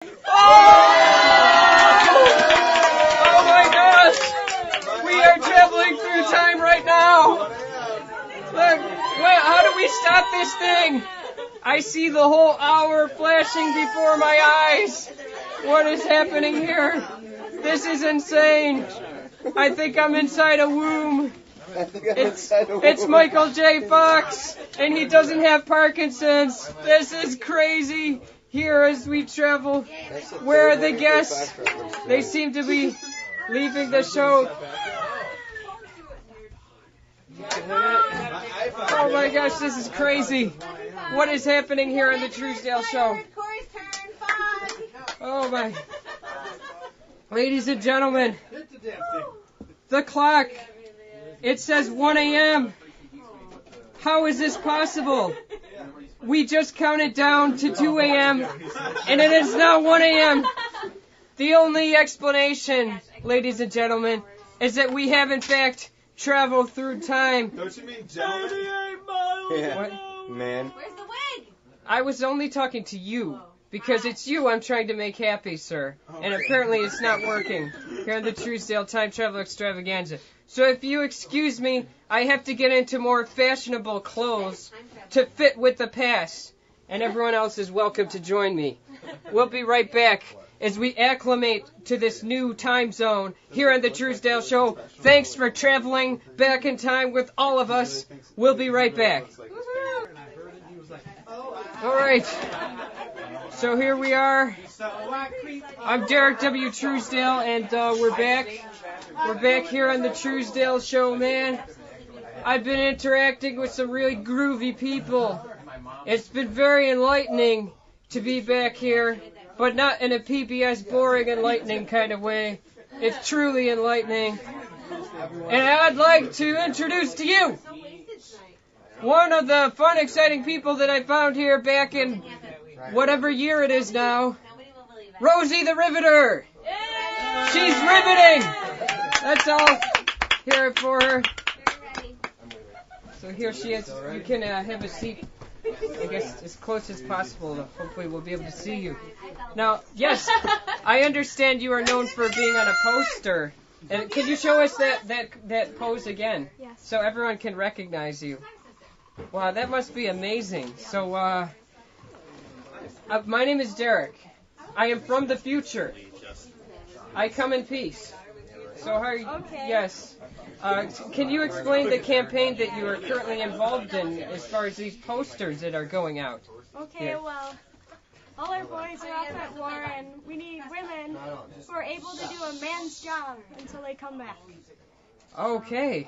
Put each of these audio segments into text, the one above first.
Oh my gosh! We are traveling through time right now! Look, how do we stop this thing? I see the whole hour flashing before my eyes. What is happening here? This is insane. I think I'm inside a womb. It's Michael J. Fox, and he doesn't have Parkinson's. This is crazy. Here as we travel, where are the guests? They seem to be leaving the show. Oh my gosh, this is crazy. What is happening here on the Truesdale show? Oh my. Ladies and gentlemen, the clock, it says 1 a.m. How is this possible? We just counted down to 2 a.m. and it is now 1 a.m. The only explanation, ladies and gentlemen, is that we have in fact traveled through time. Don't you mean gentlemen? 38 miles. Yeah. What? Man. Where's the wig? I was only talking to you because it's you I'm trying to make happy, sir. And apparently it's not working here in the Truesdale Time Travel Extravaganza. So if you excuse me, I have to get into more fashionable clothes to fit with the past. And everyone else is welcome to join me. We'll be right back as we acclimate to this new time zone here on the Truesdale Show. Thanks for traveling back in time with all of us. We'll be right back. All right. So here we are. I'm Derek W. Truesdale, and we're back. We're back here on the Truesdale Show, man. I've been interacting with some really groovy people. It's been very enlightening to be back here, but not in a PBS boring enlightening kind of way. It's truly enlightening. And I'd like to introduce to you one of the fun, exciting people that I found here back in whatever year it is now, Rosey the Riveter. She's riveting. That's all. Hear it for her. So here she is. You can have a seat, I guess, as close as possible. Hopefully we'll be able to see you. Now, yes, I understand you are known for being on a poster. And can you show us that pose again? Yes. So everyone can recognize you. Wow, that must be amazing. So, my name is Derek. I am from the future. I come in peace. So how are you? Okay. Yes. Can you explain the campaign that you are currently involved in as far as these posters that are going out? Okay, Yeah. well, all our boys are off at war, and we need women who are able to do a man's job until they come back. Okay.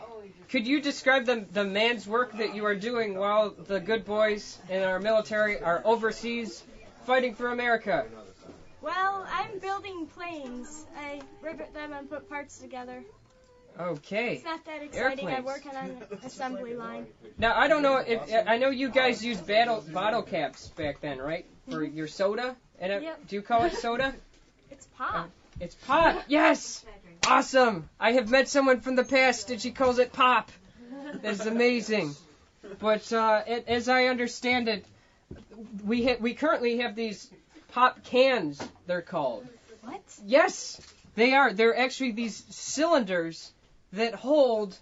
Could you describe the man's work that you are doing while the good boys in our military are overseas fighting for America? Well, I'm building planes. I rivet them and put parts together. Okay. It's not that exciting. I Airplanes. work on an assembly line. Now, I don't know if I know you guys used bottle caps back then, right? For your soda? And Yep. do you call it soda? It's pop. It's pop. Yes. Awesome. I have met someone from the past and she calls it pop. That's amazing. But as I understand it, we currently have these pop cans, they're called. What? Yes, they are. They're actually these cylinders that hold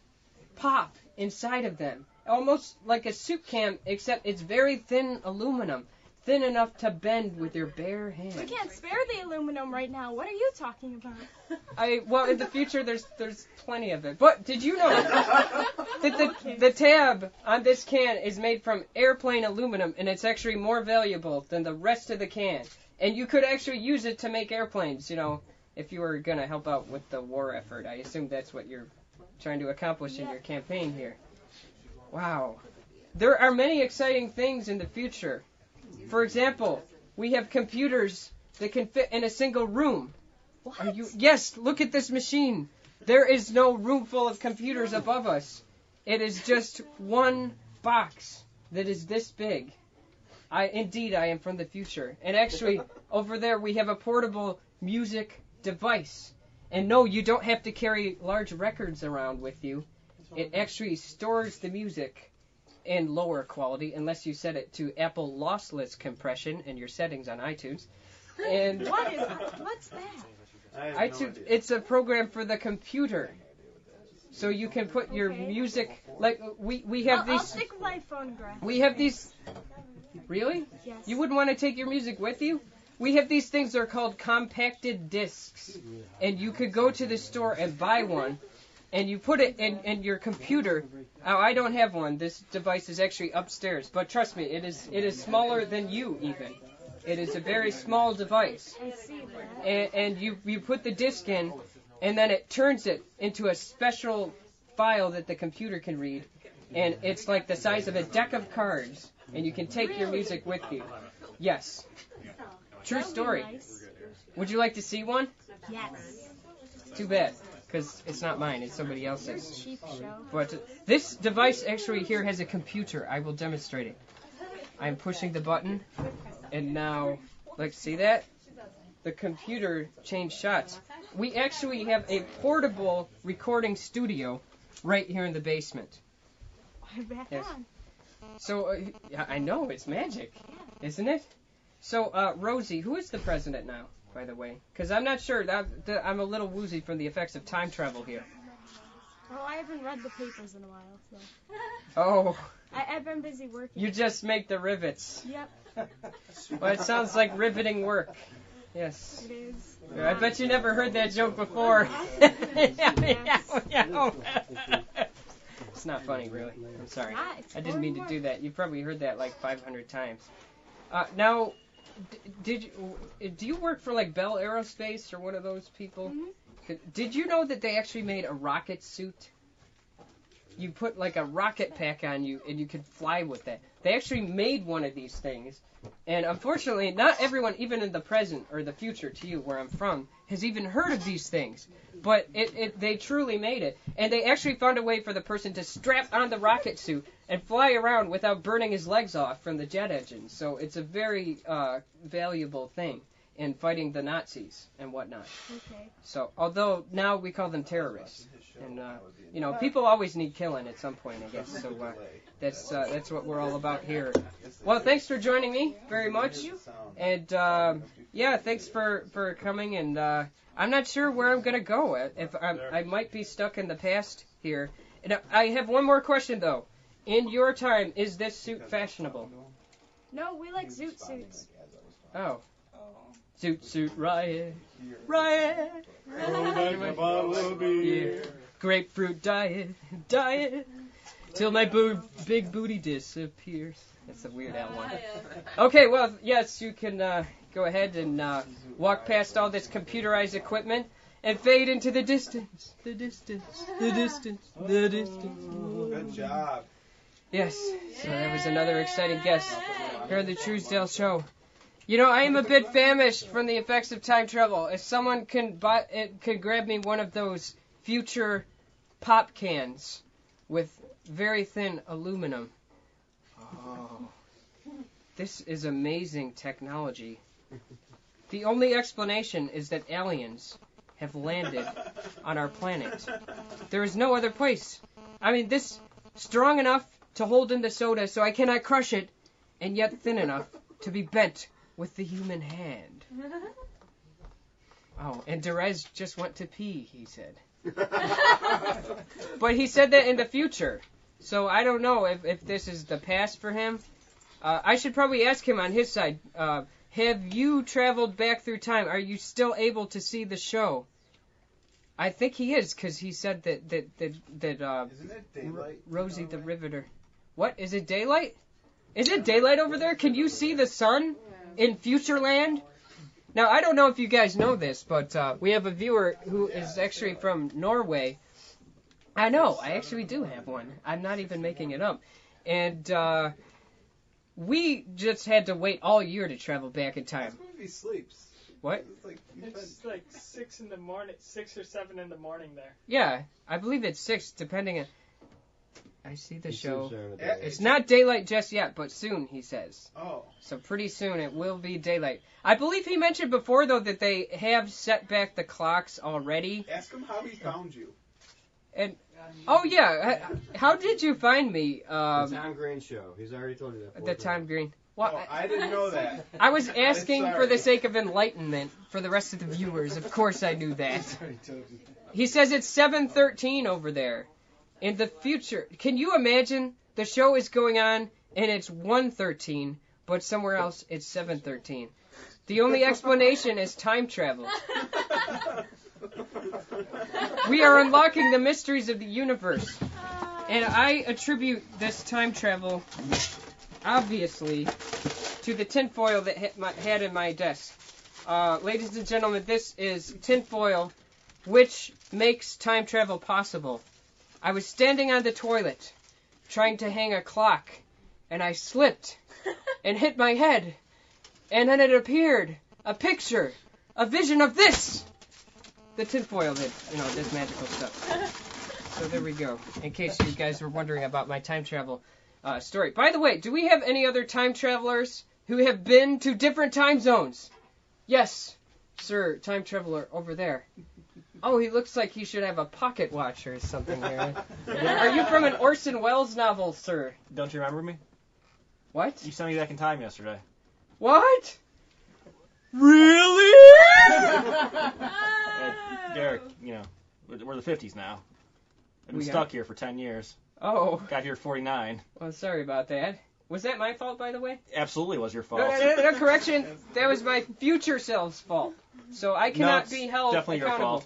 pop inside of them. Almost like a soup can, except it's very thin aluminum. Thin enough to bend with your bare hand. We can't spare the aluminum right now. What are you talking about? Well, in the future, there's plenty of it. But did you know that the tab on this can is made from airplane aluminum, and it's actually more valuable than the rest of the can. And you could actually use it to make airplanes, you know, if you were going to help out with the war effort. I assume that's what you're trying to accomplish in your campaign here. Wow. There are many exciting things in the future. For example, we have computers that can fit in a single room. What? Yes, look at this machine. There is no room full of computers above us. It is just one box that is this big. Indeed, I am from the future. And actually, over there we have a portable music device. And no, you don't have to carry large records around with you. It actually stores the music in lower quality, unless you set it to Apple lossless compression in your settings on iTunes. And What's that? it's a program for the computer. So you can put your music, like we have these. I'll stick with my phonograph. We have these. Really? Yes. You wouldn't want to take your music with you? We have these things that are called compacted discs, and you could go to the store and buy one, and you put it in your computer. Oh, I don't have one. This device is actually upstairs, but trust me, it is smaller than you even. It is a very small device. I see that. And you put the disc in, and then it turns it into a special file that the computer can read, and it's like the size of a deck of cards, and you can take your music with you. Yes. True story. Nice. Would you like to see one? Yes. Too bad, because it's not mine, it's somebody else's. Cheap show. But this device actually here has a computer. I will demonstrate it. I'm pushing the button, and now, like, see that? The computer changed shots. We actually have a portable recording studio right here in the basement. I'm back Yes. on. So, I know, it's magic, isn't it? So, Rosie, who is the president now, by the way? Because I'm not sure. I'm a little woozy from the effects of time travel here. Well, I haven't read the papers in a while, so. Oh, I've been busy working. you just make the rivets. Yep, Well, it sounds like riveting work. Yes. it is. I bet you never heard that joke before. It's not funny, really. I'm sorry. I didn't mean to do that. You probably heard that like 500 times. Now, do you work for like Bell Aerospace or one of those people? Mm-hmm. Did you know that they actually made a rocket suit? You put like a rocket pack on you and you could fly with that. They actually made one of these things. And unfortunately, not everyone, even in the present or the future to you, where I'm from, has even heard of these things. But they truly made it. And they actually found a way for the person to strap on the rocket suit and fly around without burning his legs off from the jet engine. So it's a very valuable thing in fighting the Nazis and whatnot. Okay. So, although now we call them terrorists. And, people always need killing at some point, I guess. So that's what we're all about here. Well, thanks for joining me very much. And, thanks for coming. And I'm not sure where I'm going to go. If I might be stuck in the past here. And I have one more question, though. In your time, is this suit fashionable? No, we like zoot suits. Oh. Zoot riot. Riot. Yeah. Grapefruit diet. Till my big booty disappears. That's a Weird Al one. Okay, well, yes, you can go ahead and walk past all this computerized equipment and fade into the distance. The distance. Good job. Yes, so that was another exciting guest here on the Truesdale Show. I am a bit famished from the effects of time travel. If someone can grab me one of those future pop cans with very thin aluminum. Oh, this is amazing technology. The only explanation is that aliens have landed on our planet. There is no other place. I mean, this strong enough to hold in the soda so I cannot crush it, and yet thin enough to be bent with the human hand. Oh, and Derez just went to pee, he said. But he said that in the future. So I don't know if this is the past for him. I should probably ask him on his side. Have you traveled back through time? Are you still able to see the show? I think he is, because he said that Isn't it daylight? Rosey the Riveter. What? Is it daylight? Is it daylight over there? Can you see the sun in Futureland? Now, I don't know if you guys know this, but we have a viewer who is actually from Norway. I know, I actually do have one. I'm not even making it up. And we just had to wait all year to travel back in time. That's when he sleeps. What? It's like 6 in the morning, 6 or 7 in the morning there. Yeah, I believe it's 6, depending on... I see the show. It's It's not daylight just yet, but soon, he says. Oh. So pretty soon it will be daylight. I believe he mentioned before, though, that they have set back the clocks already. Ask him how he found you. And oh yeah, how did you find me? The Tom Green show. He's already told you that. The Tom Green. Well, Oh, I didn't know that. I was asking I'm for the sorry. sake of enlightenment for the rest of the viewers. Of course I knew that. He says it's 7:13 over there. In the future, can you imagine the show is going on and it's 1:13, but somewhere else it's 7:13? The only explanation is time travel. We are unlocking the mysteries of the universe. And I attribute this time travel, obviously, to the tinfoil that had in my desk. Ladies and gentlemen, this is tinfoil, which makes time travel possible. I was standing on the toilet, trying to hang a clock, and I slipped and hit my head. And then it appeared, a picture, a vision of this. The tinfoil did, this magical stuff. So there we go, in case you guys were wondering about my time travel story. By the way, do we have any other time travelers who have been to different time zones? Yes, sir, time traveler over there. Oh, he looks like he should have a pocket watch or something here. Are you from an Orson Welles novel, sir? Don't you remember me? What? You sent me back in time yesterday. What? Really? Derek, we're the 50s now. I've been stuck here for 10 years. Oh. Got here at 49. Well, sorry about that. Was that my fault, by the way? Absolutely was your fault. No, correction. That was my future self's fault. So I cannot be held definitely accountable.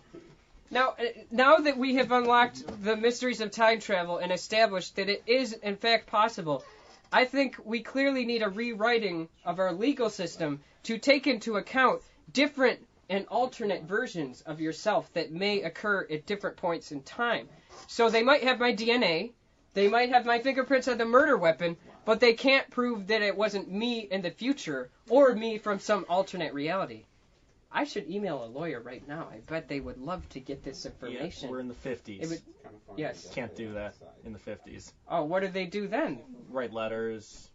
Your fault. Now that we have unlocked the mysteries of time travel and established that it is, in fact, possible, I think we clearly need a rewriting of our legal system to take into account different and alternate versions of yourself that may occur at different points in time. So they might have my DNA, they might have my fingerprints on the murder weapon, but they can't prove that it wasn't me in the future or me from some alternate reality. I should email a lawyer right now. I bet they would love to get this information. Yeah, we're in the 50s. Yes. Can't do that in the 50s. Oh, what do they do then? Write letters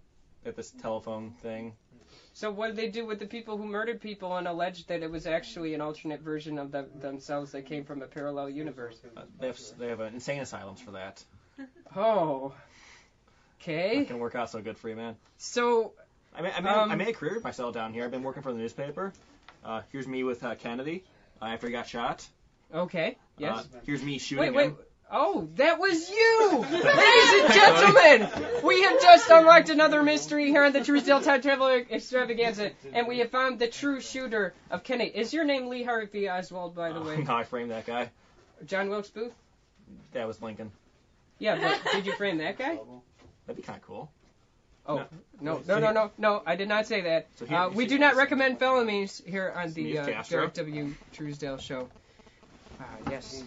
at this telephone thing. So what do they do with the people who murdered people and alleged that it was actually an alternate version of themselves that came from a parallel universe? They have insane asylums for that. Oh. Okay. Not gonna work out so good for you, man. So. I made a career of myself down here. I've been working for the newspaper. Here's me with Kennedy after he got shot. Okay. Yes. Here's me shooting Wait. him. Oh, that was you! Ladies and gentlemen, we have just unlocked another mystery here on the Truesdale Time Traveler Extravaganza, and we have found the true shooter of Kennedy. Is your name Lee Harvey Oswald, by the way? No, I framed that guy. John Wilkes Booth? That was Lincoln. Yeah, but did you frame that guy? That'd be kind of cool. Oh, no, I did not say that. So we do not recommend felonies here on the Castro. Derek W. Truesdale show. Yes.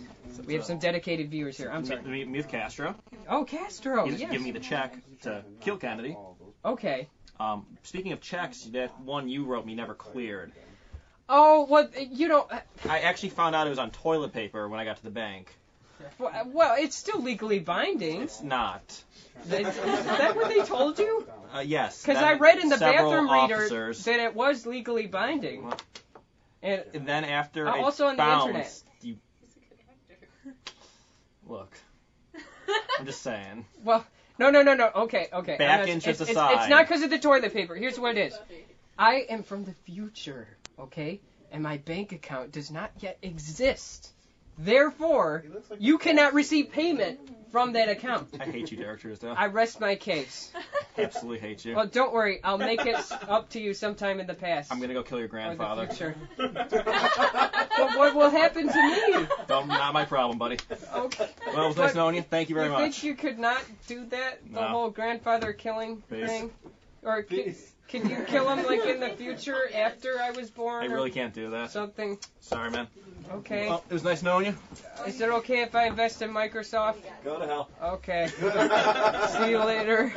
We have some dedicated viewers here. I'm sorry. Me with Castro. Oh, Castro, He just yes. gave me the check to kill Kennedy. Okay. Speaking of checks, that one you wrote me never cleared. Oh, well, you don't... I actually found out it was on toilet paper when I got to the bank. Well, it's still legally binding. It's not. Is that what they told you? Yes. Because I read in the several bathroom reader officers, that it was legally binding. Well, And then after also on the internet. Look. I'm just saying. Well, no. Okay. Back inches aside. It's not because of the toilet paper. Here's what it is. I am from the future, okay? And my bank account does not yet exist. Therefore, you cannot receive payment from that account. I hate you, Derek Truesdale. I rest my case. Absolutely hate you. Well, don't worry. I'll make it up to you sometime in the past. I'm going to go kill your grandfather. Or the future. But what will happen to me? Not my problem, buddy. Okay. Well, it was nice knowing you. Thank you very much. You think you could not do that? The No. whole grandfather killing Peace. thing? Or can you kill him like in the future after I was born? I or really can't do that. something. Sorry, man. Okay. Well, it was nice knowing you. Is it okay if I invest in Microsoft? Go to hell. Okay. See you later.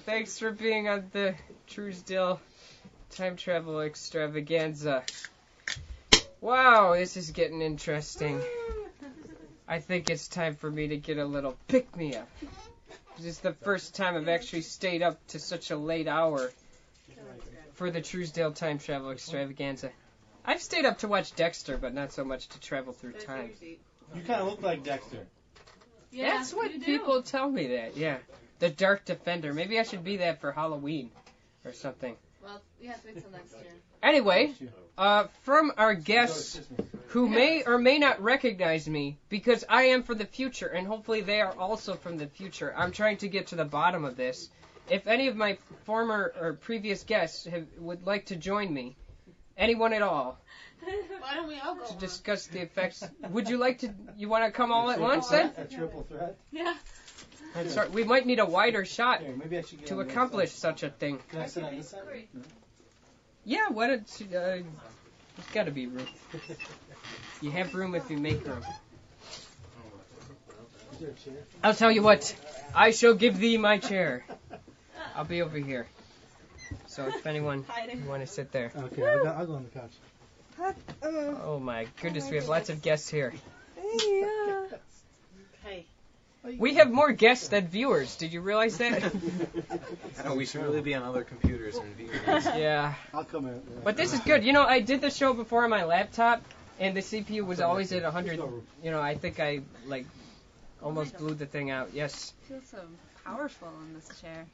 Thanks for being on the Truesdale Time Travel Extravaganza. Wow, this is getting interesting. I think it's time for me to get a little pick-me-up. This is the first time I've actually stayed up to such a late hour for the Truesdale Time Travel Extravaganza. I've stayed up to watch Dexter, but not so much to travel through time. You kind of look like Dexter. Yeah, That's what you do. people tell me that, yeah. The Dark Defender. Maybe I should be that for Halloween. or something. Well, we have to wait till next year. Anyway, from our guests who may or may not recognize me, because I am from the future, and hopefully they are also from the future. I'm trying to get to the bottom of this. If any of my former or previous guests would like to join me, anyone at all, Why don't we all go? to discuss the effects, would you like to? You want to come all at once then? A triple threat? Yeah. I'm sorry, we might need a wider shot Here, maybe I should get to on the accomplish side. such a thing. Can I sit on this side? Yeah, what? There's got to be room. You have room if you make room. Is there a chair? I'll tell you what. I shall give thee my chair. I'll be over here. So if anyone want to sit there. Okay, I'll go on the couch. Oh my goodness, we have lots of guests here. Hey. We have more guests than viewers. Did you realize that? No, we should really be on other computers and viewers. Yeah. I'll come in. But this is good. You know, I did the show before on my laptop, and the CPU was always at 100. You know, I think I, like, almost blew the thing out. Yes. I feel so powerful in this chair.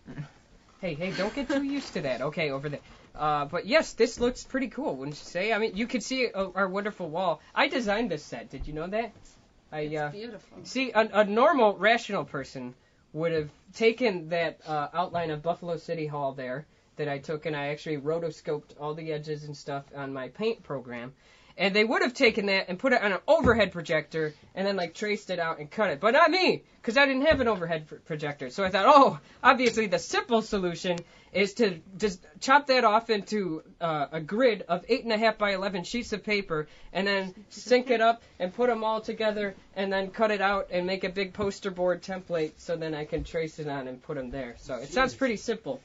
Hey, don't get too used to that. Okay, over there. But yes, this looks pretty cool, wouldn't you say? I mean, you could see our wonderful wall. I designed this set. Did you know that? It's beautiful. See, a normal, rational person would have taken that outline of Buffalo City Hall there that I took, and I actually rotoscoped all the edges and stuff on my paint program. And they would have taken that and put it on an overhead projector and then, like, traced it out and cut it. But not me, because I didn't have an overhead projector. So I thought, obviously the simple solution is to just chop that off into a grid of 8.5 by 11 sheets of paper and then sync it up and put them all together and then cut it out and make a big poster board template so then I can trace it on and put them there. So it sounds pretty simple.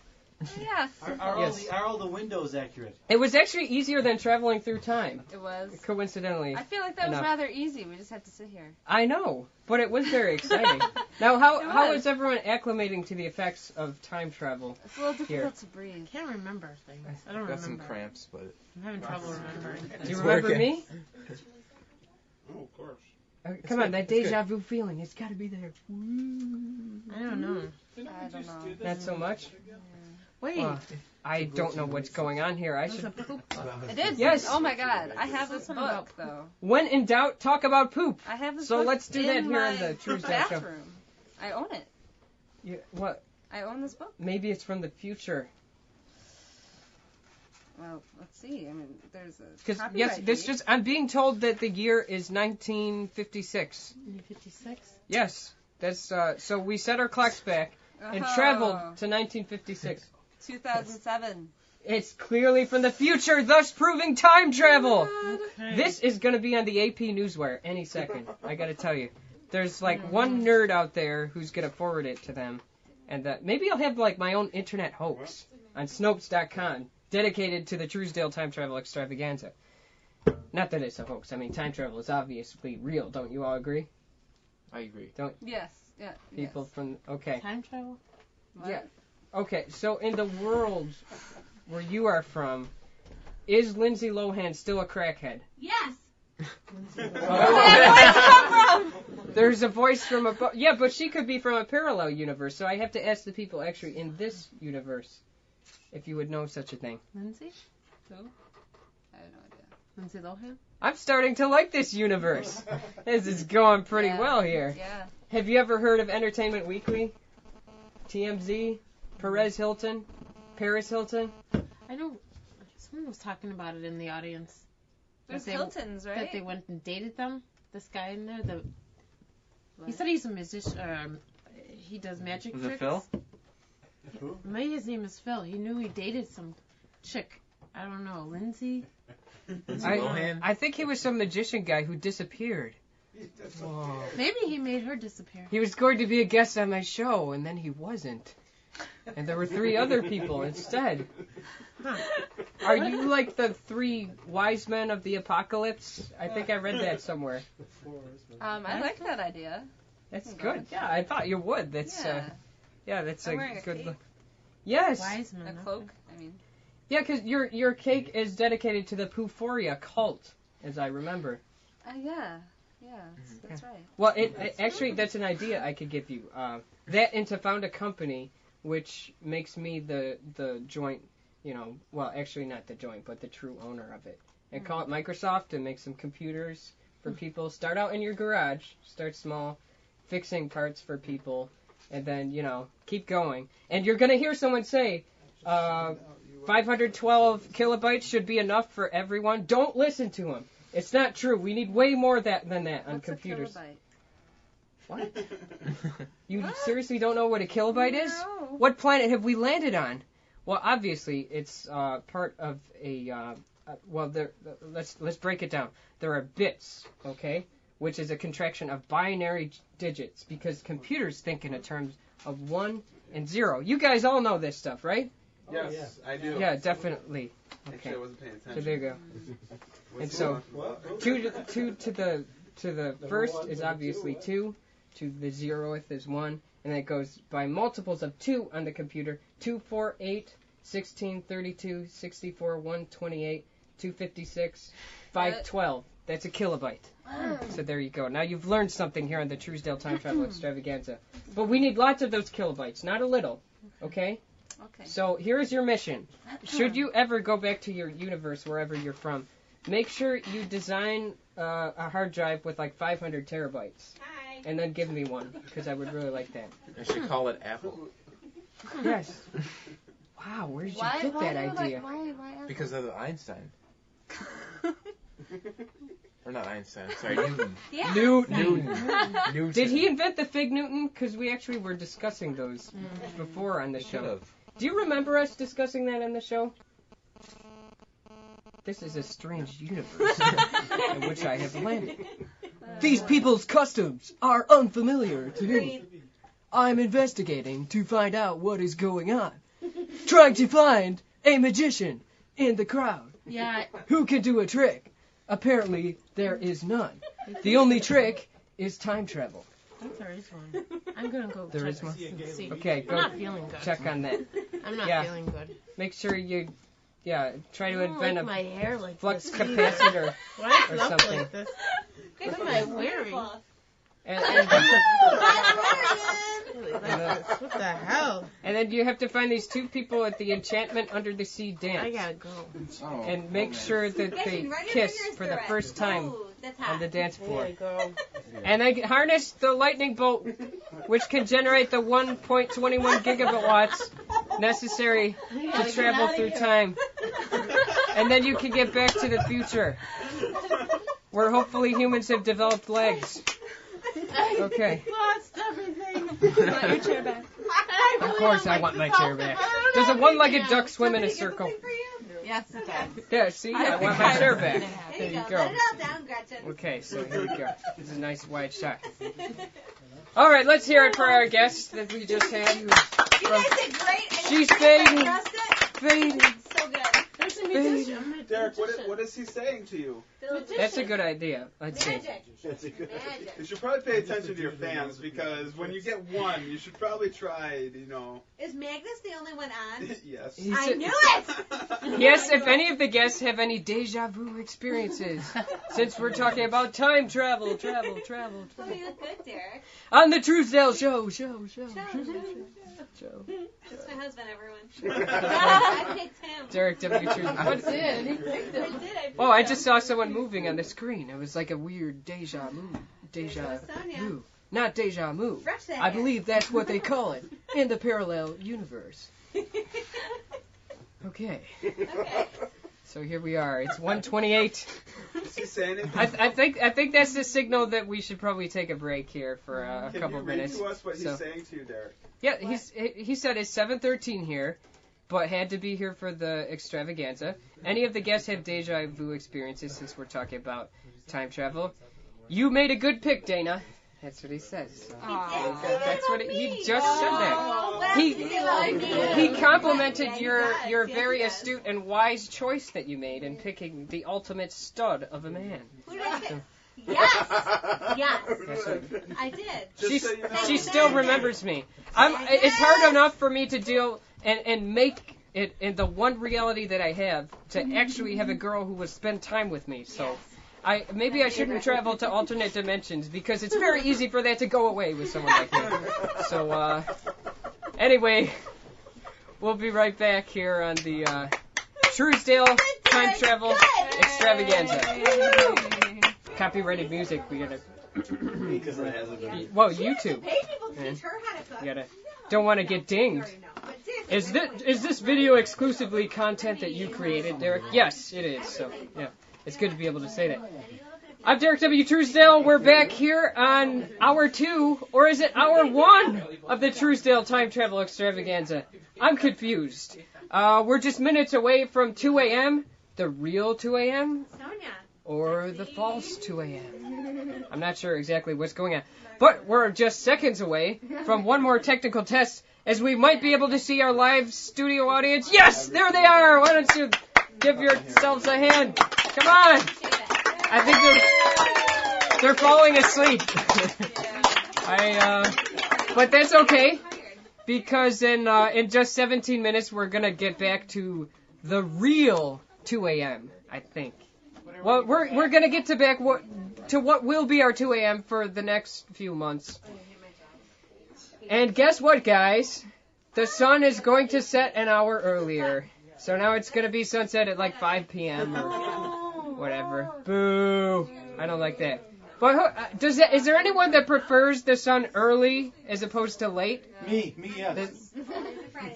Yeah. Are all the windows accurate? It was actually easier than traveling through time, It was. coincidentally. I feel like that was enough. rather easy. We just had to sit here. I know, but it was very exciting. Now, how was. is everyone acclimating to the effects of time travel? It's a little difficult Here. to breathe. I can't remember things. I don't Got some remember. cramps, but I'm having trouble remembering. Do you remember working. me? Oh, of course. Come on, that deja vu feeling, it's got to be there. I don't know. I don't know. Not so much? Wait. Well, I don't know what's going on here. I There's a should. poop. I did. Yes. Oh my God. I have this Something book about though. When in doubt, talk about poop. I have this So book let's do that in here my on the Truesdale show. bathroom. I own it. What? I own this book. Maybe it's from the future. Well, let's see. I mean, there's a Because copyright yes, this deed. just. I'm being told that the year is 1956. 56? Yes. That's so we set our clocks back and Oh. traveled to 1956. 2007. It's clearly from the future, thus proving time travel. Okay. This is going to be on the AP Newswire any second. I got to tell you. There's like one nerd out there who's going to forward it to them. And maybe I'll have like my own internet hoax on Snopes.com dedicated to the Truesdale time travel extravaganza. Not that it's a hoax. I mean, time travel is obviously real. Don't you all agree? I agree. Yes. Yeah. People yes. from... Okay. Time travel? What? Yeah. Okay, so in the world where you are from, is Lindsay Lohan still a crackhead? Yes. There's a voice from a... Yeah, but she could be from a parallel universe, so I have to ask the people actually in this universe if you would know such a thing. Lindsay? Who? I have no idea. Lindsay Lohan? I'm starting to like this universe. This is going pretty Yeah. well here. Yeah. Have you ever heard of Entertainment Weekly? TMZ? Perez Hilton? Paris Hilton? I know. Someone was talking about it in the audience. There's That they- Hiltons, right? That they went and dated them. This guy in there. He said he's a musician. He does magic Was it tricks. Phil? Maybe his name is Phil. He knew he dated some chick. I don't know. Lindsay? Lohan? I think he was some magician guy who disappeared. Whoa. Maybe he made her disappear. He was going to be a guest on my show, and then he wasn't. And there were 3 other people instead. Are you like the 3 wise men of the apocalypse? I think I read that somewhere. I like that idea. That's good. Yeah, I thought you would. That's that's I'm a wearing a good cape. look. Yes. Wise A man. cloak. I mean. Yeah, because your cake is dedicated to the Pooforia cult, as I remember. Yeah. Yeah. That's right. Well, actually, that's an idea I could give you. That and to found a company which makes me the joint well, actually not the joint, but the true owner of it. And call it Microsoft and make some computers for people. Start out in your garage. Start small, fixing parts for people, and then, keep going. And you're going to hear someone say, 512 kilobytes should be enough for everyone. Don't listen to them. It's not true. We need way more than that on computers. What's a kilobyte? What? You seriously don't know what a kilobyte is? No. What planet have we landed on? Well, obviously, it's part of a... let's break it down. There are bits, okay, which is a contraction of binary digits, because computers think in terms of 1 and 0. You guys all know this stuff, right? Yes, I do. Yeah, definitely. Actually, Okay. I wasn't paying attention. So there you go. And so, two to the first is obviously 2, to the 0th is 1, and then it goes by multiples of 2 on the computer. 2, 4, 8, 16, 32, 64, 128, 256, 512. That's a kilobyte. So there you go. Now you've learned something here on the Truesdale Time Travel Extravaganza. But we need lots of those kilobytes, not a little. Okay? Okay. So here's your mission. Should you ever go back to your universe, wherever you're from, make sure you design a hard drive with like 500 terabytes. Hi. And then give me one, because I would really like that. I should call it Apple. Yes. Wow, where did you get that idea? Why Because of Einstein. Or not Einstein, sorry, Newton. Yeah. Newton. Did he invent the Fig Newton? Because we actually were discussing those before on the show. Should've. Do you remember us discussing that on the show? This is a strange universe in which I have landed. These people's customs are unfamiliar to me. I'm investigating to find out what is going on. Trying to find a magician in the crowd. Yeah. Who can do a trick? Apparently, there is none. The only trick is time travel. I think there is one. I'm gonna go There check is one? and see. Okay, I'm go not feeling good. check on that. I'm not Yeah. feeling good. Make sure you, try I to don't invent like a my hair like flux this. capacitor. Why or is it up something. like this? What am I wearing? And Really like this. What the hell? and then you have to find these two people at the Enchantment Under the Sea dance. I gotta go. And make sure that they kiss for the first time on the dance I floor. gotta go. And then harness the lightning bolt, which can generate the 1.21 gigawatt watts necessary to travel through time. And then you can get back to the future, where hopefully humans have developed legs. Okay. Lost everything. Want your chair back? Of course I want my chair back. Does a one-legged duck swim in a circle? Yes, it does. Yeah, see? I want my chair back. There you go. Let it all down, Gretchen. Okay, so here we go. This is a nice wide shot. All right, let's hear it for our guest that we just had. You guys did great. And She's I fading. trust it. Fading. So good. There's a magician. I'm a Derek, magician. what is he saying to you? That's a good idea. Let's see. Magic. That's a good Magic. You should probably pay attention to your fans, because when you get one, you should probably try, Is Magnus the only one on? yes. He I said- knew it! Yes, if any of the guests have any deja vu experiences, since we're talking about time travel. Oh, you look good, Derek. On the Truesdale show. That's my husband, everyone. I picked him. Derek W. Truesdale. I did. I picked Oh, I just saw someone moving on the screen. It was like a weird deja vu. Sonia. Vu. Not deja vu. Brush that I hair. believe that's what they call it in the parallel universe. Okay. Okay. So here we are. It's 1:28. Is he saying anything? I think that's the signal that we should probably take a break here for a Can couple you read minutes. to us what he's So- saying to you, Derek? Yeah, he said it's 7:13 here, but had to be here for the extravaganza. Any of the guests have deja vu experiences, since we're talking about time travel. You made a good pick, Dana. That's what he says. So. That's what he just said that. He complimented your very astute and wise choice that you made in picking the ultimate stud of a man. Who did I pick? Yes. Yes. That's what- I did. She, so you know. she still remembers me. It's hard enough for me to deal and make it in the one reality that I have to actually have a girl who will spend time with me. So maybe I shouldn't travel to alternate dimensions, because it's very easy for that to go away with someone like me. So anyway, We'll be right back here on the Truesdale Time Travel Extravaganza. Copyrighted music. We gotta. Because it hasn't been. Well, YouTube. Man, you gotta. Don't want to get dinged. Is this video exclusively content that you created, Derek? Yes, it is. So yeah, it's good to be able to say that. I'm Derek W. Truesdale. We're back here on hour 2, or is it hour 1 of the Truesdale Time Travel Extravaganza? I'm confused. We're just minutes away from 2 a.m. The real 2 a.m. or the false 2 a.m. I'm not sure exactly what's going on. But we're just seconds away from one more technical test, as we might be able to see our live studio audience. Yes, there they are. Why don't you give yourselves a hand? Come on. I think they're falling asleep. But that's okay, because in just 17 minutes we're gonna get back to the real 2 a.m. I think. Well, we're gonna get back to what will be our 2 a.m. for the next few months. And guess what, guys? The sun is going to set an hour earlier. So now it's gonna be sunset at like 5 p.m. or whatever. Boo! I don't like that. But is there anyone that prefers the sun early as opposed to late? Me, yes.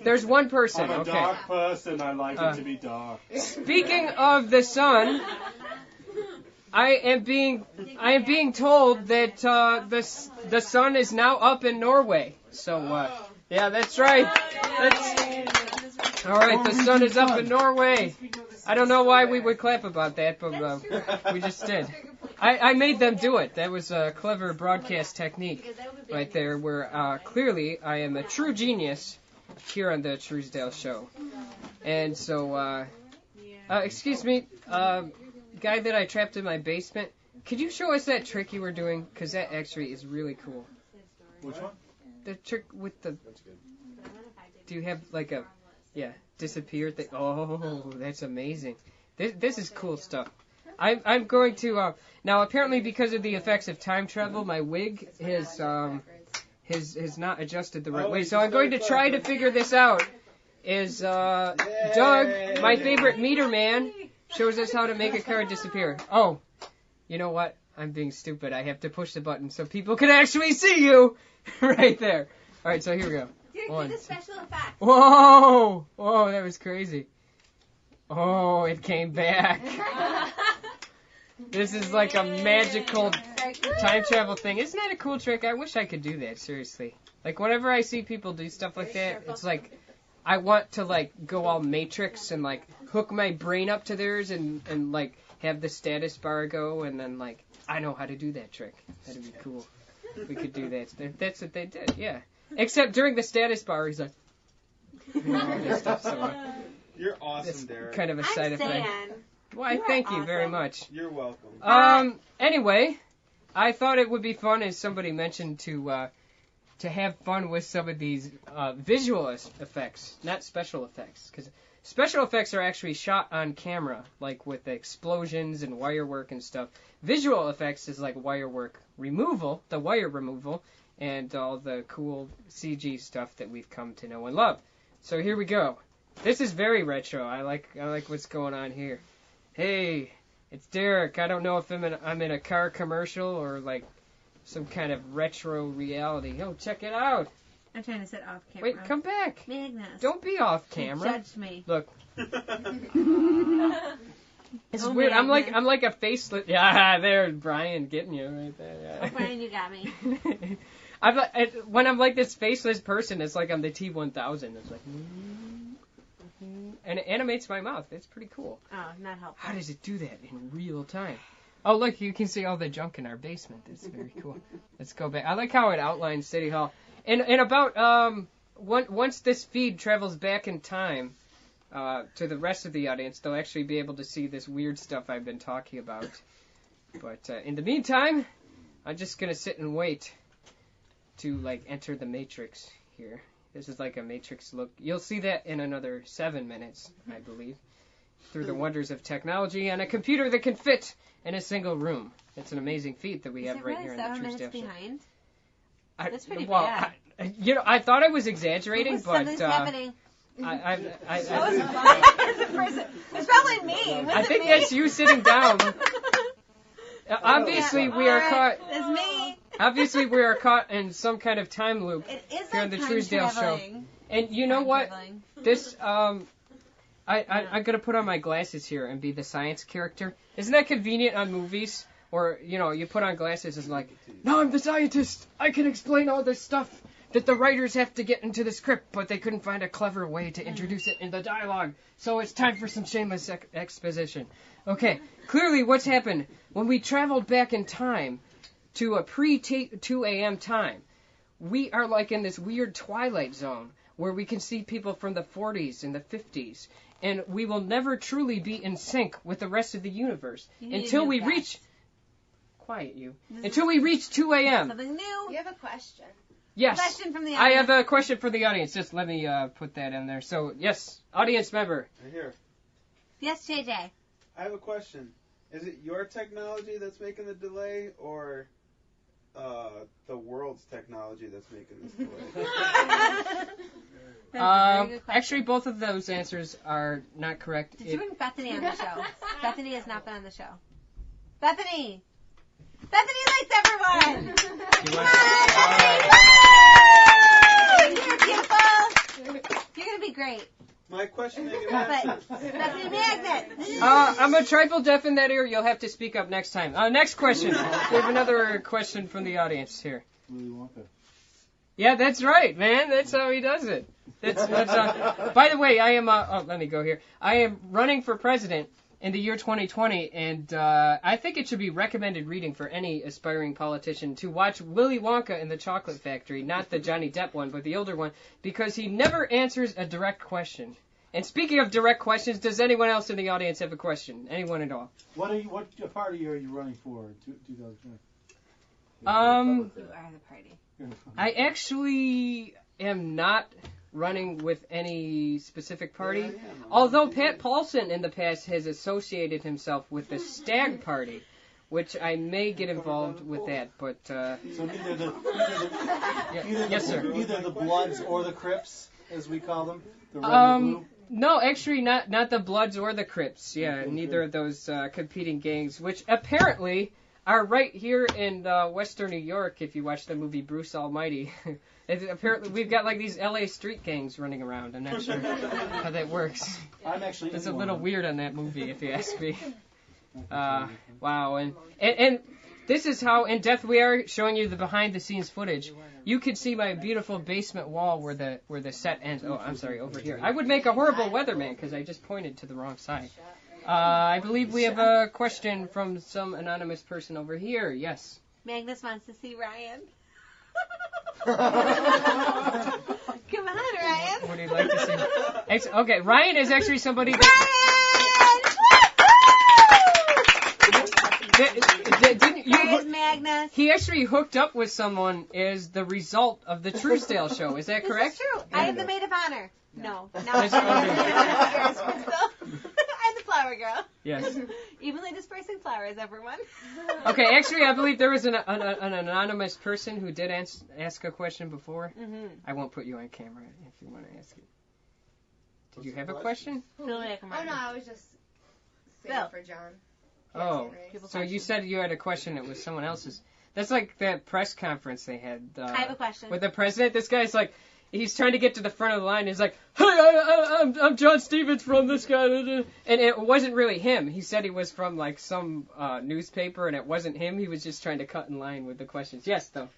There's one person. I'm a Okay. dark person. I like it to be dark. Speaking of the sun, I am being told that the sun is now up in Norway. So yeah, that's right. All right. The sun is up in Norway. I don't know why we would clap about that, but we just did. I made them do it. That was a clever broadcast technique right there, where clearly I am a true genius here on the Truesdale Show. And so, excuse me, guy that I trapped in my basement, could you show us that trick you were doing? Because that actually is really cool. Which one? The trick with the... Do you have like a... Yeah, disappear thing? Oh, that's amazing. This is cool stuff. I'm going to... now, apparently because of the effects of time travel, my wig has not adjusted the right way. So I'm going to try to figure this out. Doug, my favorite meter man, shows us how to make a card disappear. Oh, you know what? I'm being stupid. I have to push the button so people can actually see you right there. All right, so here we go. One, two. Special effect. Whoa! Whoa, that was crazy. Oh, it came back. This is like a magical time travel thing. Isn't that a cool trick? I wish I could do that, seriously. Like, whenever I see people do stuff like that, it's like, I want to, like, go all Matrix and, like, hook my brain up to theirs and like, have the status bar go, and then, like, I know how to do that trick. That'd be cool. If we could do that. That's what they did, yeah. Except during the status bar, he's like, all this stuff, so, You're awesome, Derek. kind of a side effect. Why, thank you very much. You're welcome. Anyway, I thought it would be fun, as somebody mentioned, to have fun with some of these visual effects, not special effects. Because special effects are actually shot on camera, like with the explosions and wire work and stuff. Visual effects is like wire work removal, the wire removal, and all the cool CG stuff that we've come to know and love. So here we go. This is very retro. I like what's going on here. Hey, it's Derek. I don't know if I'm in a car commercial or like some kind of retro reality. Oh, check it out. I'm trying to sit off camera. Wait, come back. Magnus. Don't be off camera. Judge me. Look. It's weird. Magnus. I'm like a faceless. Yeah, there's Brian getting you right there. Yeah. Oh, Brian, you got me. When I'm like this faceless person, it's like I'm the T-1000. It's like, and it animates my mouth. It's pretty cool. Oh, not helpful. How does it do that in real time? Oh, look, you can see all the junk in our basement. It's very cool. Let's go back. I like how it outlines City Hall. And about once this feed travels back in time to the rest of the audience, they'll actually be able to see this weird stuff I've been talking about. But in the meantime, I'm just gonna sit and wait to like enter the Matrix here. This is like a Matrix look. You'll see that in another 7 minutes, I believe, through the wonders of technology and a computer that can fit in a single room. It's an amazing feat that we have right here in the Truesdale Show. Behind? That's pretty bad. I thought I was exaggerating, but something's happening. It's probably me. I think that's you sitting down. Obviously, we are caught. It's me. Obviously, we are caught in some kind of time loop It is here on like the time Truesdale show. traveling. And you know Time what? traveling. This I'm gonna put on my glasses here and be the science character. Isn't that convenient on movies? Or you put on glasses and like, now I'm the scientist. I can explain all this stuff that the writers have to get into the script, but they couldn't find a clever way to introduce it in the dialogue. So it's time for some shameless exposition. Okay, clearly what's happened when we traveled back in time to a pre-2 a.m. time, we are like in this weird twilight zone where we can see people from the 40s and the 50s, and we will never truly be in sync with the rest of the universe until we reach... Quiet you. Until we reach 2 a.m. Something new. You have a question. Yes. Question from the I audience. have a question for the audience. Just let me put that in there. So, yes, audience member. Right here. Yes, JJ. I have a question. Is it your technology that's making the delay, or the world's technology that's making this delay? Actually, both of those answers are not correct. Did you bring Bethany on the show? Bethany has not been on the show. Bethany! Bethany likes everyone! Come on, Bethany! You're beautiful! You're going to be great. My question is Bethany Magnet! I'm a trifle deaf in that ear. You'll have to speak up next time. Next question. We have another question from the audience here. Willy Wonka. Yeah, that's right, man. That's how he does it. By the way, I am. Let me go here. I am running for president in the year 2020, and I think it should be recommended reading for any aspiring politician to watch Willy Wonka and the Chocolate Factory, not the Johnny Depp one, but the older one, because he never answers a direct question. And speaking of direct questions, does anyone else in the audience have a question? Anyone at all? What party are you running for in 2020? You are the party. I actually am not running with any specific party. Although Pat Paulson in the past has associated himself with the Stag Party, which I may get involved with that. But so neither yes, sir. Either the Bloods or the Crips, as we call them. The red and the blue. No, actually not the Bloods or the Crips. Yeah, neither of those competing gangs, which apparently are right here in Western New York. If you watch the movie Bruce Almighty. Apparently, we've got like these LA street gangs running around. I'm not sure how that works. It's a little weird on that movie, if you ask me. Wow, and this is how in depth we are, showing you the behind-the-scenes footage. You could see my beautiful basement wall where the set ends. Oh, I'm sorry, over here. I would make a horrible weatherman because I just pointed to the wrong side. I believe we have a question from some anonymous person over here. Yes. Magnus wants to see Ryan. Come on, Ryan. Would you like to see? Okay, Ryan is actually somebody. There's Magnus. He actually hooked up with someone as the result of the Truesdale show. Is that correct? This is true. I am the maid of honor. No. I'm the flower girl. Yes. Evenly dispersing flowers, everyone. Okay, actually, I believe there was an anonymous person who did ask a question before. Mm-hmm. I won't put you on camera if you want to ask it. Did you have a question? Oh, no, I was just saying for John. Oh, so you said you had a question that was someone else's. That's like that press conference they had. I have a question. With the president. This guy's like, he's trying to get to the front of the line. He's like, hey, I'm John Stevens from this guy. And it wasn't really him. He said he was from like some newspaper, and it wasn't him. He was just trying to cut in line with the questions. Yes, though.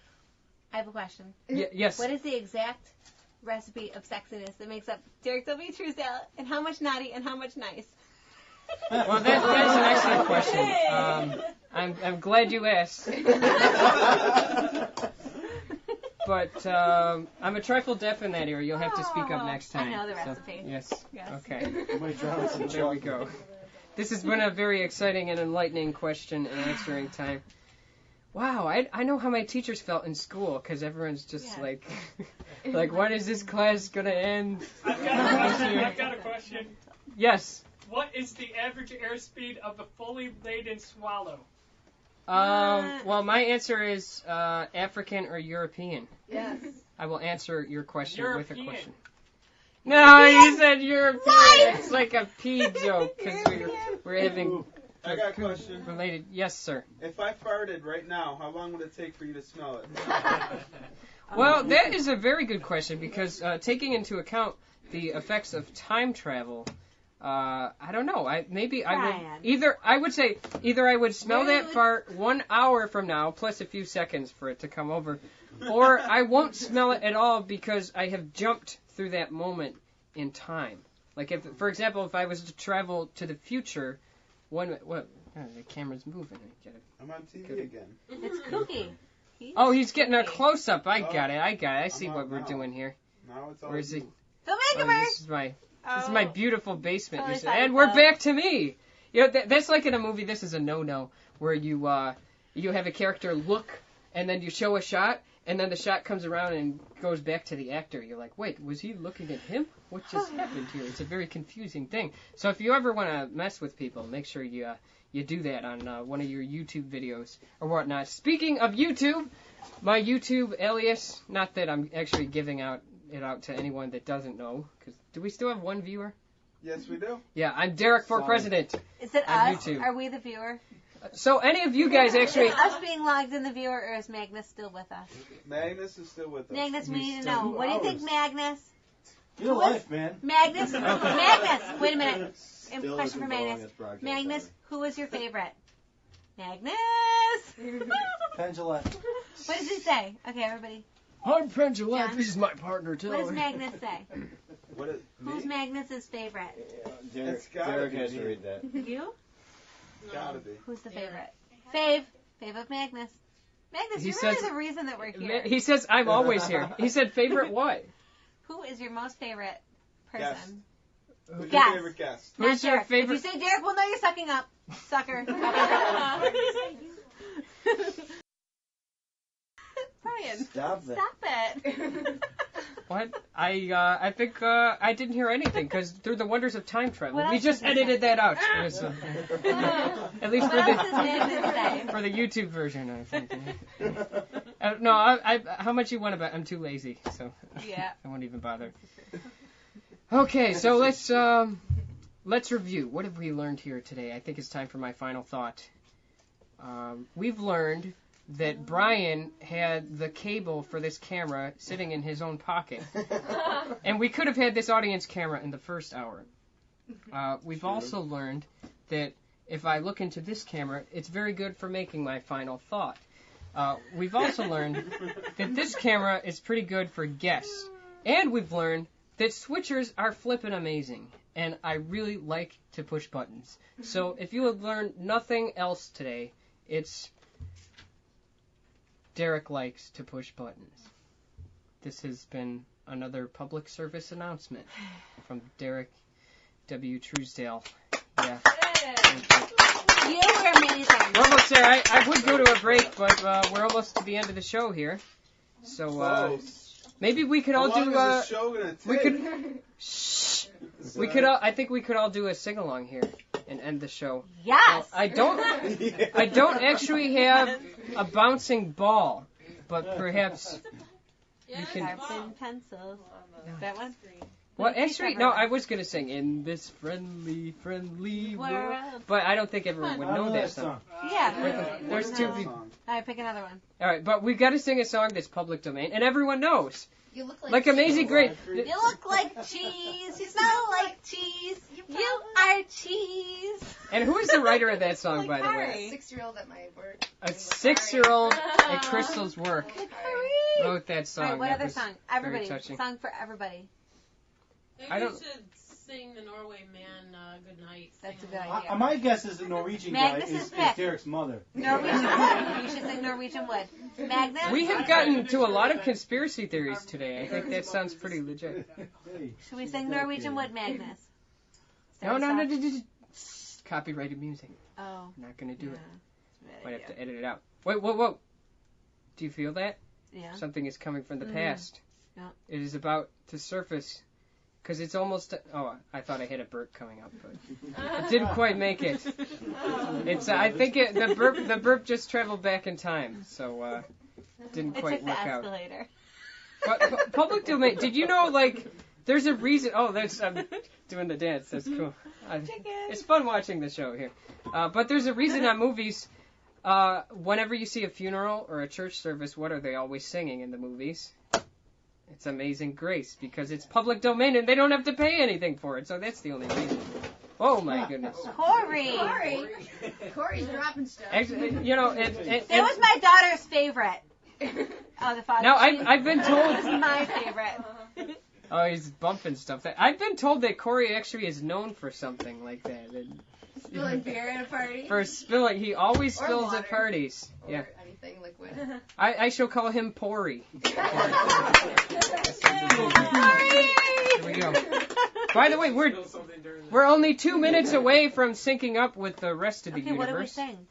I have a question. Yes. What is the exact recipe of sexiness that makes up Derek W. Truesdale, and how much naughty and how much nice? Well, that is an excellent question. I'm glad you asked. But I'm a trifle deaf in that area. You'll have to speak up next time. I know the recipe. So, yes. Okay. There There we go. This has been a very exciting and enlightening question and answering time. Wow, I know how my teachers felt in school, because everyone's just like, when is this class going to end? I've got a question. Yes. What is the average airspeed of a fully laden swallow? Well, my answer is African or European. Yes. I will answer your question with a question. No, you said European. It's like a pee joke because we're having I got a question. related. Yes, sir. If I farted right now, how long would it take for you to smell it? Well, that is a very good question because taking into account the effects of time travel, I don't know. I would say either I would smell that fart 1 hour from now plus a few seconds for it to come over, or I won't smell it at all because I have jumped through that moment in time. Like if, for example, if I was to travel to the future, the camera's moving. I'm on TV again. It's kooky. Oh, he's getting a close up. I got it. I see what we're doing here. Now it's all Where's he? Filmmaker! This is my beautiful basement. Totally You said. fine, And we're Phil. back to me. You know, that's like in a movie. This is a no-no where you have a character look and then you show a shot and then the shot comes around and goes back to the actor. You're like, wait, was he looking at him? What just happened here? It's a very confusing thing. So if you ever want to mess with people, make sure you do that on one of your YouTube videos or whatnot. Speaking of YouTube, my YouTube alias, not that I'm actually giving it out to anyone that doesn't know, because do we still have one viewer? Yes, we do. Yeah, I'm Derek for President. Is it on us? YouTube. Are we the viewer? So any of you guys actually... Is us being logged in the viewer, or is Magnus still with us? Magnus is still with us. Magnus, we need to know. What do you think, Magnus? Your life, man. Magnus? Magnus! Wait a minute. Still Question for isn't going Magnus. as broadcast Magnus, who was your favorite? Magnus! Pendulette. What does he say? Okay, everybody. I'm Pendulette. John? This is my partner, too. What does Magnus say? Who's Me? Magnus's favorite? Derek, It's gotta Derek be has to me. read that. You? Gotta be. Who's the favorite? Fave. Fave of Magnus. Magnus, He you're really says- the reason that we're here. He says I'm always here. He said favorite what? Who is your most favorite Guest. person? Who's Guess. your favorite guest? Not Who's your Derek. favorite? If you say Derek, we'll know you're sucking up. Sucker. Brian. Stop that. Stop it. What? I think I didn't hear anything because through the wonders of time travel, What we else just did you edited say? that out. At least What else does Magnus say? for the YouTube version, I think. No, I how much you want to bet? I'm too lazy, so Yeah. I won't even bother. Okay, so let's review. What have we learned here today? I think it's time for my final thought. We've learned that Brian had the cable for this camera sitting in his own pocket. And we could have had this audience camera in the first hour. We've also learned that if I look into this camera, it's very good for making my final thought. We've also learned that this camera is pretty good for guests. And we've learned that switchers are flippin' amazing. And I really like to push buttons. So if you have learned nothing else today, it's Derek likes to push buttons. This has been another public service announcement from Derek W. Truesdale. Yeah. You were amazing. We're almost there. I would go to a break, but we're almost to the end of the show here. So maybe we could all How do. long is the show gonna take? We could. Shh. We could. I think we could all do a sing along here and end the show. Yes. I don't actually have a bouncing ball, but perhaps you can. Sharpen pencils. That one? Well, actually, no. I was gonna sing "In This Friendly World," World. but I don't think everyone would know that song. Yeah. There's two people. All right, pick another one. All right, but we've got to sing a song that's public domain, and everyone knows. You look Like Amazing Grace. You look like cheese. You smell like cheese. You are cheese. And who is the writer of that song, by the way? 6-year-old at my work. A 6-year-old at Crystal's work wrote that song. All right, what That other was song? very Everybody. touching. Song for everybody. Maybe I don't- you should sing the Norway Man Good Night. That's a good idea. My guess is the Norwegian Magnus guy is is picked. Derek's mother. Norwegian Wood. You should sing Norwegian Wood. Magnus? We have gotten to a lot of conspiracy theories today. I think that sounds pretty legit. Should we sing Norwegian Wood, Magnus? No. Copyrighted music. Oh. I'm not going to do it. Yeah. Might have to edit it out. Wait, whoa. Do you feel that? Yeah. Something is coming from the past. Yeah. It is about to surface. Because it's almost... Oh, I thought I had a burp coming up, but it didn't quite make it. It's. I think the burp just traveled back in time, so didn't It quite took the work out. escalator. But public domain. Did you know, like, There's a reason. Oh, I'm doing the dance. That's cool. It's fun watching the show here. But there's a reason on movies. Whenever you see a funeral or a church service, what are they always singing in the movies? It's Amazing Grace, because it's public domain and they don't have to pay anything for it. So that's the only reason. Oh my goodness. Corey's dropping stuff. Actually, it was my daughter's favorite. Oh, the father. Now I've been told. It was my favorite. Oh, he's bumping stuff. I've been told that Corey actually is known for something like that. Spilling beer at a party? For spilling. He always Or spills water. at parties. Or Yeah. anything liquid. I shall call him Pory. Here we go. By the way, we're only 2 minutes away from syncing up with the rest of the universe. What do we sing?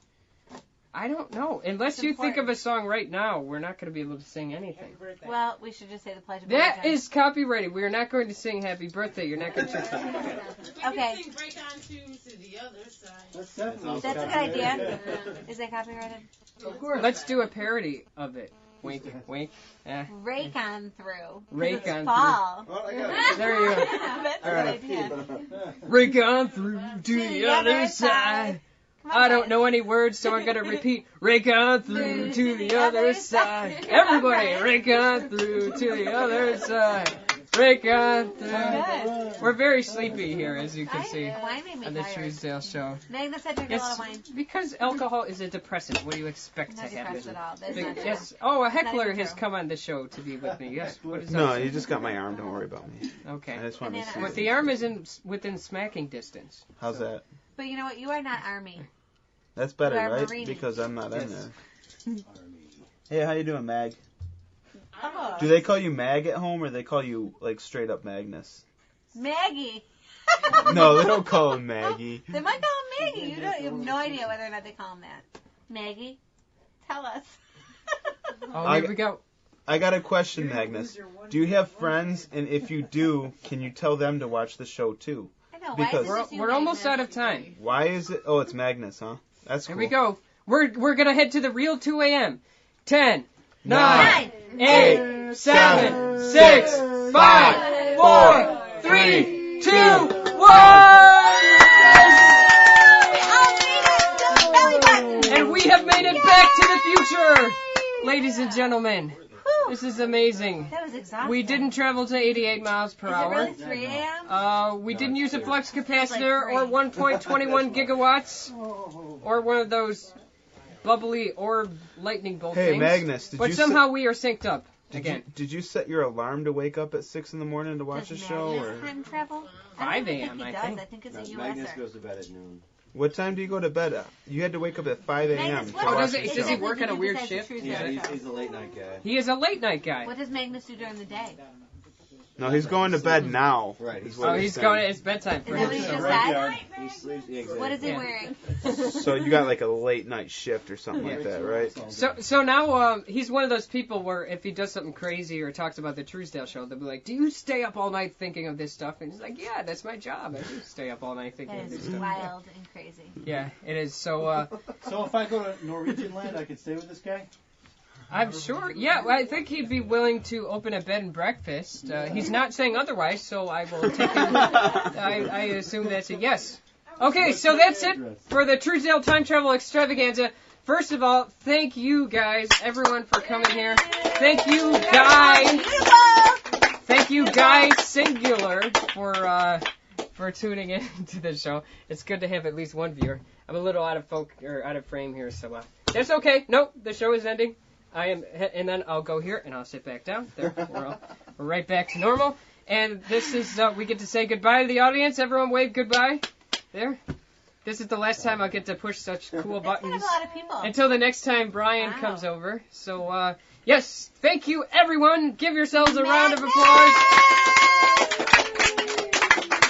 I don't know. Unless you think of a song right now, we're not going to be able to sing anything. Well, we should just say the Pledge of That Allegiance. is copyrighted. We are not going to sing Happy Birthday. You're not going to sing. Okay. Break on to the other side. That's a good idea. Is that copyrighted? Of course. Let's do a parody of it. Wink, wink. Rake on through. Rake on fall. through. There you go. That's a good idea. Rake on through to the other side. I don't know any words, so I'm going to repeat. Rake on through to the other side. Everybody, rake on through to the other side. Rake on through. We're very sleepy here, as you can see, on the Truesdale show. Magnus said drink a lot of wine. Because alcohol is a depressant. What do you expect to happen? At all. That's not true. Yes. Oh, a heckler has come on the show to be with me. Yes. What is No, that? you just got my arm. Don't worry about me. Okay. I just want to see. But the arm is within smacking distance. How's that? But you know what? You are not Army. That's better, You are right? Marine. Because I'm not in there. Hey, how you doing, Mag? Oh. Do they call you Mag at home, or they call you like straight up Magnus? Maggie. No, they don't call him Maggie. They might call him Maggie. You have no idea whether or not they call him that. Maggie, tell us. Oh, here we go. I got a question, Magnus. Do you have friends? And if you do, can you tell them to watch the show too? I know. Because why is it We're almost out of time. why is it? Oh, it's Magnus, huh? That's cool. Here we go. We're gonna head to the real 2 a.m. 10, 9, 9, 8, 7, 6, 5, 4, 3, 2, 1. And we have made it back to the future, ladies and gentlemen. This is amazing. That was exhausting. We didn't travel to 88 miles per hour. Is it really 3 a.m.? We didn't use a flux capacitor or 1.21 gigawatts or one of those bubbly orb lightning bolt Hey, things. Magnus, did but you somehow we are synced up again. Did you set your alarm to wake up at 6 in the morning to watch Does the show? Magnus Or time travel? 5 think a.m., he I does. think. I think it's a U.S. Magnus goes to bed at noon. what time do you go to bed at? You had to wake up at 5 a.m. Magnus, to what watch does the it- show. does he work on a weird besides the shift? Truesdale Yeah, show? he's a late night guy. He is a late night guy. What does Magnus do during the day? No, he's going to bed now. Right. is He's what Oh, he's saying. going. It's bedtime for Is that what him. he so- just Graveyard. said? He sleeps. Yeah, exactly. What is he Yeah. wearing? So you got like a late night shift or something like that, right? So now he's one of those people where if he does something crazy or talks about the Truesdale show, they'll be like, "Do you stay up all night thinking of this stuff?" And he's like, "Yeah, that's my job. I do stay up all night thinking That of this is stuff." wild and crazy. Yeah, it is. So So if I go to Norwegian land, I can stay with this guy? I'm sure. Yeah, I think he'd be willing to open a bed and breakfast. He's not saying otherwise, so I will take him. I assume that's a yes. Okay, so that's it for the Truesdale Time Travel Extravaganza. First of all, thank you guys, everyone, for coming here. Thank you, Guy. Thank you, Guy Singular, for tuning in to the show. It's good to have at least one viewer. I'm a little out of frame here, so that's okay. Nope, the show is ending. And then I'll go here and I'll sit back down. There, we're right back to normal. And this is we get to say goodbye to the audience. Everyone, wave goodbye. There. This is the last time I'll get to push such cool buttons. That's a lot of people. Until the next time Brian comes over. So yes, thank you everyone. Give yourselves a round of applause.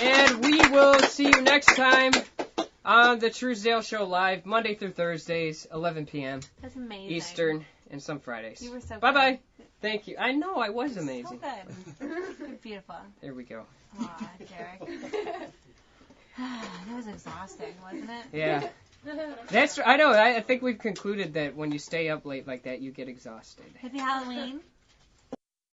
And we will see you next time on the Truesdale Show live, Monday through Thursdays, 11 p.m. That's amazing. Eastern, and some Fridays. You were so Bye-bye. Thank you. I know, I was amazing. So good. You're beautiful. There we go. Aw, Derek. That was exhausting, wasn't it? Yeah. I know. I think we've concluded that when you stay up late like that, you get exhausted. Happy Halloween.